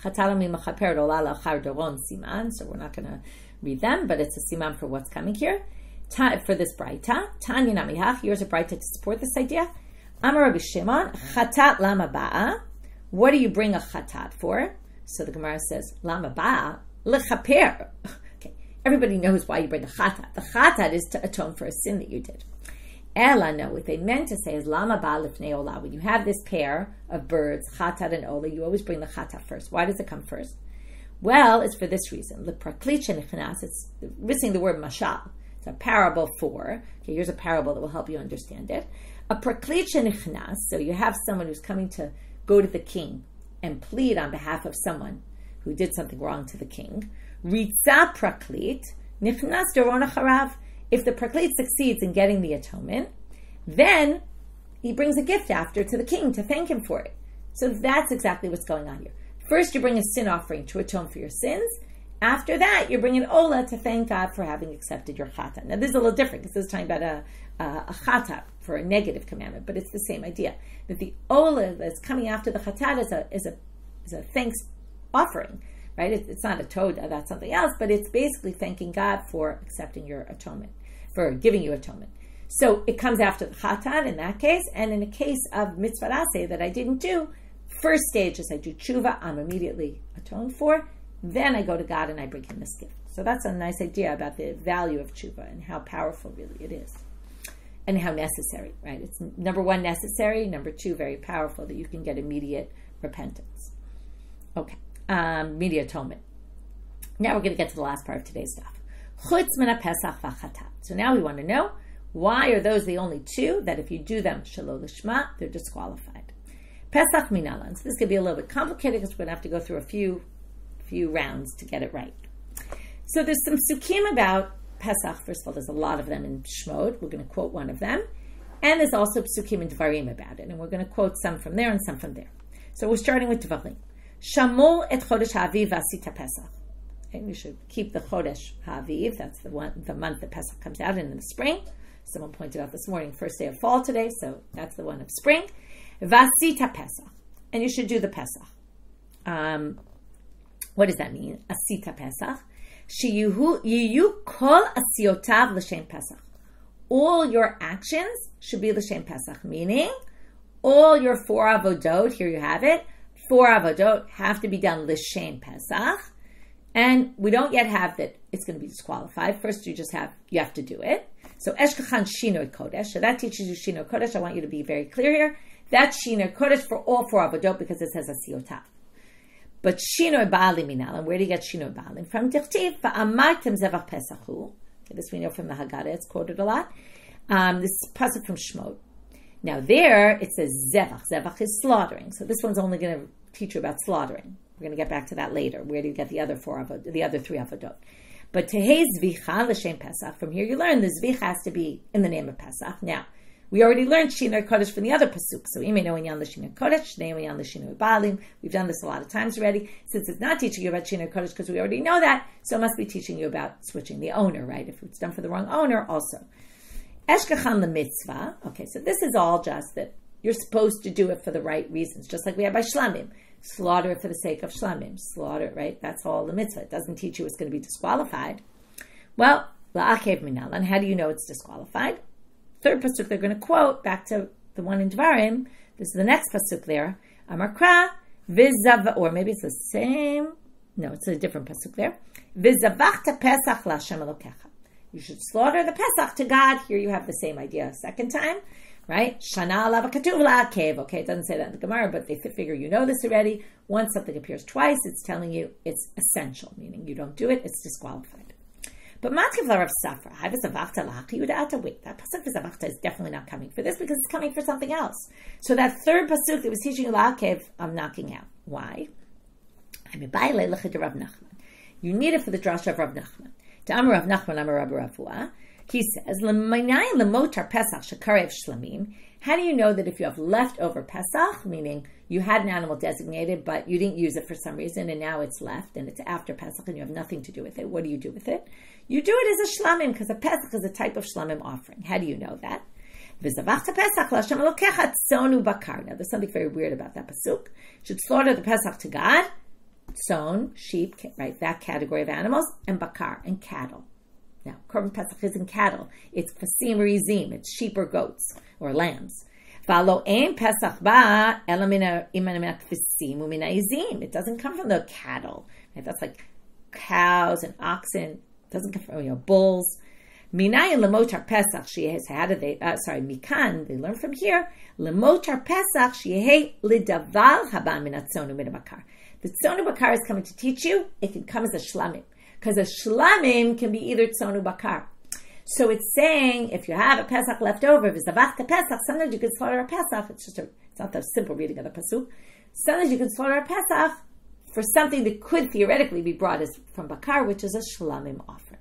So we're not going to read them, but it's a siman for what's coming here. For this braita, Tanya namihach, here's a braita to support this idea. Amar Rabbi Shimon, chatat lama ba'a. What do you bring a chatat for? So the Gemara says, lama ba'a, lechaper. Okay, everybody knows why you bring the chatat. The chatat is to atone for a sin that you did. Ela, no, what they meant to say is lama ba'a lifnei ola. When you have this pair of birds, chatat and ola, you always bring the chatat first. Why does it come first? Well, it's for this reason. Lepraklit shenichnas, it's missing the word mashal. It's a parable for. Okay, here's a parable that will help you understand it. A praklit shenichnas, so you have someone who's coming to go to the king and plead on behalf of someone who did something wrong to the king. Ritza praklit, nichnas doron acharav. If the praklit succeeds in getting the atonement, then he brings a gift after to the king to thank him for it. So that's exactly what's going on here. First, you bring a sin offering to atone for your sins. After that, you bring an ola to thank God for having accepted your chata. Now, this is a little different because this is talking about a chata for a negative commandment, but it's the same idea. That the ola that's coming after the chata is a thanks offering, right? It's not a toda, that's something else, but it's basically thanking God for accepting your atonement, for giving you atonement. So it comes after the chatan in that case, and in the case of mitzvah aseh that I didn't do, first stage is I do tshuva, I'm immediately atoned for. Then I go to God and I bring him this gift. So that's a nice idea about the value of tshuva and how powerful really it is. And how necessary, right? It's number one, necessary. Number two, very powerful that you can get immediate repentance. Okay, immediate atonement. Now we're going to get to the last part of today's stuff. Chutz min ha-pesach v'chatat. So now we want to know, why are those the only two that if you do them shelo lishma, they're disqualified? Pesach minalan. So this could be a little bit complicated because we're going to have to go through a few rounds to get it right. So there's some sukkim about Pesach. First of all, there's a lot of them in Shmod. We're going to quote one of them. And there's also sukkim and Dvarim about it. And we're going to quote some from there and some from there. So we're starting with Dvarim. Shamor et Chodesh HaAviv v'asita Pesach. Okay, we should keep the Chodesh HaAviv. That's the month that Pesach comes out in the spring. Someone pointed out this morning, first day of fall today, so that's the one of spring. V'asita Pesach. And you should do the Pesach. What does that mean? Asita Pesach. Shiyu kol asiyotav l'shem Pesach. All your actions should be l'shem Pesach, meaning all your 4 avodot, here you have it, 4 avodot have to be done l'shem Pesach. And we don't yet have that it's going to be disqualified. First, you have to do it. So, Eshkachan Shinoi Kodesh. So that teaches you Shinoi Kodesh. I want you to be very clear here. That's Shinoi Kodesh for all 4 avodot because it says Asiyotav. But Shinoi Ba'alim Minal, and where do you get Shinoi Ba'alim? From Dichtiv, Va'amartem Zevach Pesachu. This we know from the Haggadah. It's quoted a lot. This is pasuk from Shemot. Now there, it says Zevach. Zevach is slaughtering. So this one's only going to teach you about slaughtering. We're going to get back to that later. Where do you get the other 3 avodot? But Tehei Zvicha l'shem Pesach. From here you learn the Zvicha has to be in the name of Pesach. Now, we already learned Shinoi Kodesh from the other pasuk. So Imei no inyan l'shinoi Kodesh, Shnei inyan l'shinoi Ba'alim. We've done this a lot of times already. Since it's not teaching you about Shinoi Kodesh because we already know that, so it must be teaching you about switching the owner, right? If it's done for the wrong owner, also. Eshkachan l'mitzvah. Okay, so this is all just that you're supposed to do it for the right reasons, just like we have by Shlamim. Slaughter it for the sake of Shlamim. Slaughter it, right? That's all the mitzvah. It doesn't teach you it's going to be disqualified. Well, la'akev minal. And how do you know it's disqualified? Third pasuk they're going to quote, back to the one in Dvarim. This is the next pasuk there. Amar kra, vizav, or maybe it's the same. No, it's a different pasuk there. Vizavachta pesach la'Hashem Elokecha. You should slaughter the Pesach to God. Here you have the same idea a second time. Right? Shana alav katuv la'akev. Okay, it doesn't say that in the Gemara, but they figure you know this already. Once something appears twice, it's telling you it's essential, meaning you don't do it, it's disqualified. But matkiv la Rav Safra, havizavachta la'achiyudata. Wait, that pasuk v'zavachta is definitely not coming for this because it's coming for something else. So that third pasuk that was teaching you la'akev, I'm knocking out. Why? You need it for the drasha of Rav Nachman. To Amar Rav Nachman, Amar Rabbi Rafua. He says, how do you know that if you have leftover Pesach, meaning you had an animal designated, but you didn't use it for some reason, and now it's left, and it's after Pesach, and you have nothing to do with it, what do you do with it? You do it as a shlamim, because a Pesach is a type of shlamim offering. How do you know that? Now, there's something very weird about that pasuk. You should slaughter the Pesach to God, tzon, sheep, right, that category of animals, and bakar, and cattle. Now, Korban Pesach isn't cattle. It's fasim or izim. It's sheep or goats or lambs. It doesn't come from the cattle. Right? That's like cows and oxen. It doesn't come from bulls. Minayin lemotar Pesach. How did they? Mikan. They learn from here. Lemotar Pesach. Lidaval haba minatzonu midabakar. The tzonu bakar is coming to teach you. It can come as a shlamim. Because a shlamim can be either tzonu bakar. So it's saying, if you have a Pesach left over, v'zavachta Pesach, sometimes you can slaughter a Pesach. It's not the simple reading of the pasuk. Sometimes you can slaughter a Pesach for something that could theoretically be brought as from bakar, which is a shlamim offering.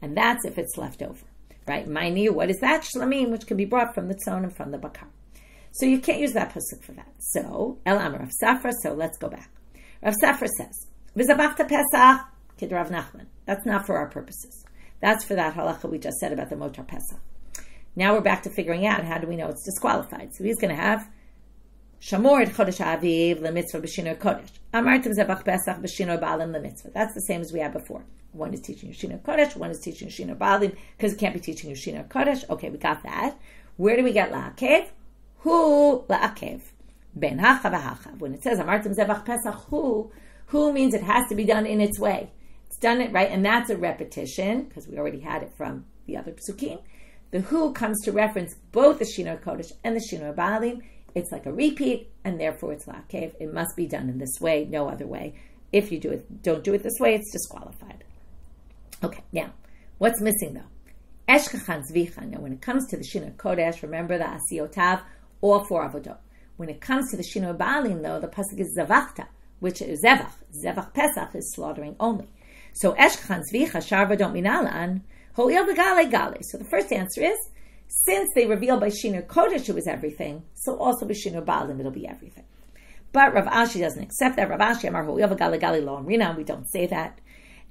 And that's if it's left over. Right? Ma'anir, what is that? Shlamim, which can be brought from the tzon and from the bakar. So you can't use that pasuk for that. So, El Amar Rav Safra, so let's go back. Rav Safra says, v'zavachta Pesach, Kid Rav Nachman. That's not for our purposes. That's for that halacha we just said about the Motar Pesach. Now we're back to figuring out how do we know it's disqualified. So he's going to have Shamor et Chodesh Aviv leMitzvah b'Shinoi Kodesh. Amartim Zevach Pesach b'Shinoi Ba'alim leMitzvah. That's the same as we had before. One is teaching you Shinoi Kodesh, one is teaching you Shinoi Ba'alim, because it can't be teaching you Shinoi Kodesh. Okay, we got that. Where do we get la'akev? Hu la'akev. Ben hacha v'hacha. When it says Amartim Zevach Pesach, who means it has to be done in its way. It's done it right, and that's a repetition, because we already had it from the other psukim. The who comes to reference both the Shinoi Kodesh and the Shinoi Ba'alim. It's like a repeat, and therefore it's la'akev. It must be done in this way, no other way. If you don't do it this way, it's disqualified. Okay, now, what's missing though? Eshkachan zvicha. Now, when it comes to the Shinoi Kodesh, remember the asiyotav, all 4 avodot. When it comes to the Shinoi Ba'alim, though, the pasuk is zavachta, which is zevach. Zevach Pesach is slaughtering only. So Eshkachan Zvicha Sharva don't minalan Ho'il v'gale gale. So the first answer is, since they reveal by Shinoi Kodesh it was everything, so also by Shinoi Ba'alim it'll be everything. But Rav Ashi doesn't accept that. Rav Ashi Amar Ho'il v'gale gale lo amrina. We don't say that,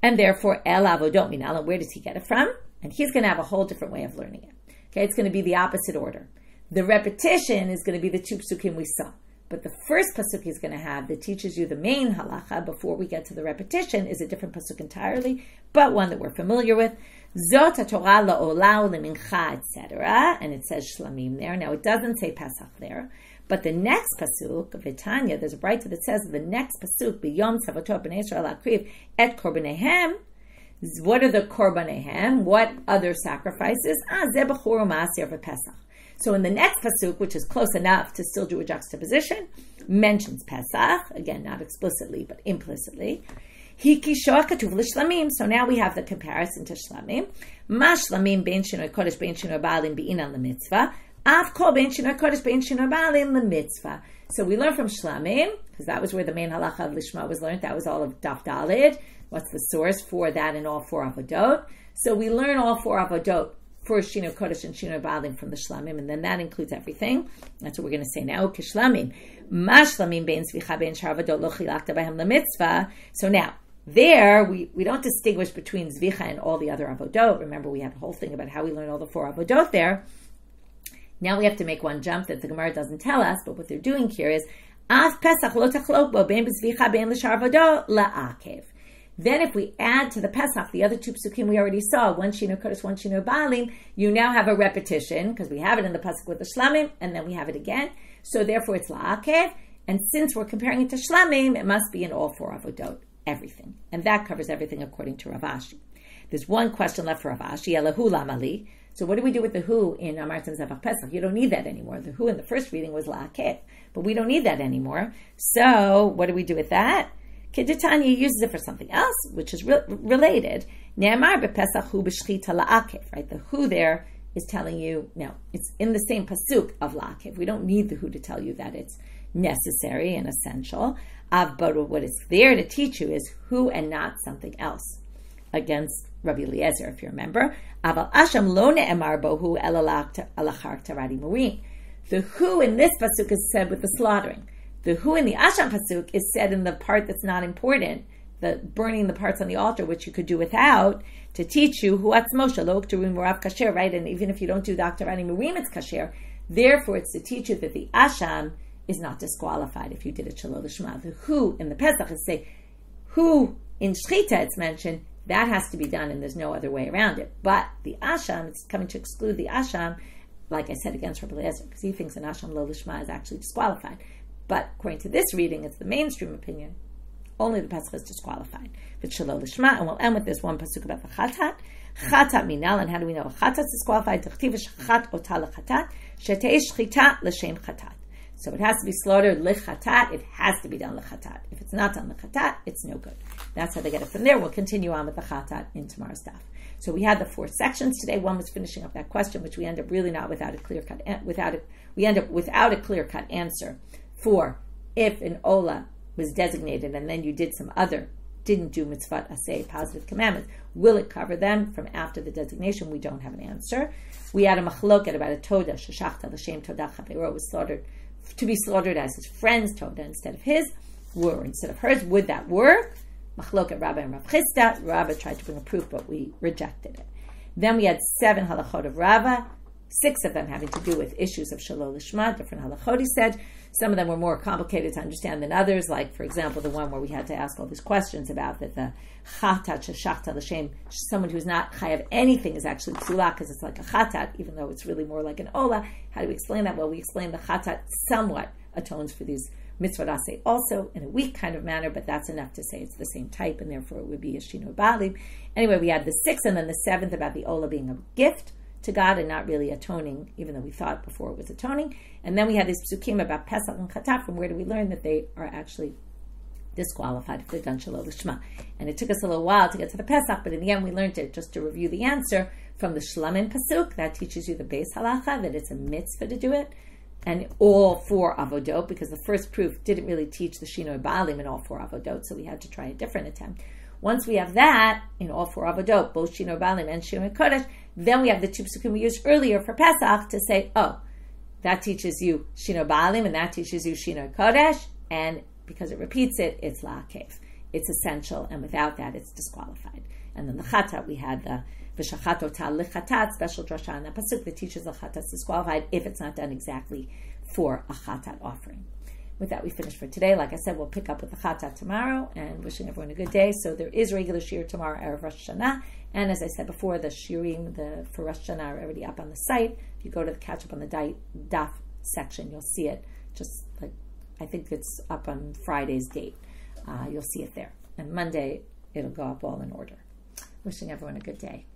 and therefore El Avodot minalan. Where does he get it from? And he's going to have a whole different way of learning it. Okay, it's going to be the opposite order. The repetition is going to be the 2 psukim we saw. But the first pasuk he's going to have that teaches you the main halacha before we get to the repetition is a different pasuk entirely, but one that we're familiar with. Zot haTorah la'olah u'lemincha, etc. And it says shlamim there. Now it doesn't say Pesach there, but the next pasuk, Vitanya, there's a brayta that says the next pasuk, b'yom tzavatot b'nei Yisrael akriv et korbanehem. What are the korbanehem? What other sacrifices? Zeh b'chur u'ma'aser v'Pesach. So in the next pasuk, which is close enough to still do a juxtaposition, mentions Pesach, again, not explicitly, but implicitly. So now we have the comparison to shlamim. Ma shlamim ben shinoi kodesh ben shinoi ba'alim be'inan l'mitzvah. Av kol ben shinoi kodesh ben shinoi ba'alim l'mitzvah. So we learn from shlamim, because that was where the main halacha of lishma was learned. That was all of daf dalid. What's the source for that in all four avodot? So we learn all four avodot for Shinoi Kodesh and Shinoi Ba'alim from the Shlamim, and then that includes everything. That's what we're going to say now. Kishlamim. Ma shlamim bein zvicha bein shar avodot lo chilakta b'hem lemitzvah. So now, there, we don't distinguish between zvicha and all the other avodot. Remember, we had a whole thing about how we learn all the four avodot there. Now we have to make one jump that the Gemara doesn't tell us, but what they're doing here is, Av Pesach lo tachlok bo bein b'zvicha bein l'shar avodot la'akev. Then if we add to the Pesach, the other two psukim we already saw, one Shinoi Kodesh, one Shinoi Ba'alim, you now have a repetition, because we have it in the Pesach with the Shlamim, and then we have it again. So therefore it's La'akev, and since we're comparing it to Shlamim, it must be in all four avodot, everything. And that covers everything according to Rav Ashi. There's one question left for Rav Ashi, Elahu Lamali. So what do we do with the who in Amartim Zevach Pesach? You don't need that anymore. The who in the first reading was La'akev, but we don't need that anymore. So what do we do with that? Kedetanya uses it for something else, which is related. Ne'amar b'Pesach hu b'shchita la'akev, right? The who there is telling you, now, it's in the same pasuk of la'akev. We don't need the who to tell you that it's necessary and essential. But what it's there to teach you is who and not something else. Against Rabbi Eliezer, if you remember. Aval asham lo ne'amar bohu elalach alachar taradi murin. The who in this pasuk is said with the slaughtering. The who in the Asham Pasuk is said in the part that's not important, the burning the parts on the altar, which you could do without, to teach you who atzmosha lo k'turim murav kasher, right? And even if you don't do Dr. Rani Murim, it's kasher. Therefore, it's to teach you that the Asham is not disqualified if you did it shalol l'shma. The who in the Pesach is say, who in Shchita it's mentioned, that has to be done and there's no other way around it. But the Asham, it's coming to exclude the Asham, like I said, against Rabbi Eliezer, because he thinks an Asham lo l'shma is actually disqualified. But according to this reading, it's the mainstream opinion. Only the Pesach is disqualified. But shalol l'shma, and we'll end with this one pasuk about the chatat. Chatat minal, and how do we know a chatat is disqualified? T'chtiv shchat ota lechatat, shetei shchita l'shem chatat. So it has to be slaughtered lechatat. It has to be done lechatat. If it's not done lechatat, it's no good. That's how they get it from there. We'll continue on with the chatat in tomorrow's daf. So we had the four sections today. One was finishing up that question, which we end up really not without a clear cut. We end up without a clear cut answer. For if an ola was designated and then you did some other, didn't do mitzvot aseh, positive commandments, will it cover them from after the designation? We don't have an answer. We had a machloket about a toda, sheshachta l'shem toda chavero, was slaughtered, to be slaughtered as his friend's toda instead of his, or instead of hers. Would that work? Machloket Rabbi and Rav Chisda. Rabbi tried to bring a proof, but we rejected it. Then we had 7 halachot of Rava, 6 of them having to do with issues of shalol l'shma, different halachot, he said. Some of them were more complicated to understand than others, like, for example, the one where we had to ask all these questions about that the chatat sheshachta l'shem, someone who's not chayav anything is actually psula, because it's like a chatat, even though it's really more like an ola. How do we explain that? Well, we explain the chatat somewhat atones for these mitzvot aseh also in a weak kind of manner, but that's enough to say it's the same type, and therefore it would be a shinoi ba'alim. Anyway, we had the 6th and then the 7th about the ola being a gift to God and not really atoning, even though we thought before it was atoning. And then we had these psukim about Pesach and Chatat, from where do we learn that they are actually disqualified if they're done shalol l'shma. And it took us a little while to get to the Pesach, but in the end we learned it, just to review the answer, from the Shlamim Pasuk, that teaches you the base halacha, that it's a mitzvah to do it, and all 4 avodot, because the first proof didn't really teach the Shinoi Ba'alim in all 4 avodot, so we had to try a different attempt. Once we have that, in all 4 avodot, both Shinoi Ba'alim and Shinoi Kodesh, then we have the 2 psukim we used earlier for Pesach to say, oh, that teaches you Shinoi Ba'alim and that teaches you Shinoi Kodesh, and because it repeats it, it's la'akev. It's essential, and without that, it's disqualified. And then the chatat, we had the v'shachat ota lechatat, special drasha in that pasuk that teaches the chatat is disqualified if it's not done exactly for a chatat offering. With that, we finish for today. Like I said, we'll pick up with the Chatat tomorrow, and wishing everyone a good day. So there is regular shir tomorrow, Erev Rosh Hashanah. And as I said before, the shirim for Rosh Hashanah are already up on the site. If you go to the catch up on the daf section, you'll see it. Just like, I think it's up on Friday's date. You'll see it there. And Monday, it'll go up all in order. Wishing everyone a good day.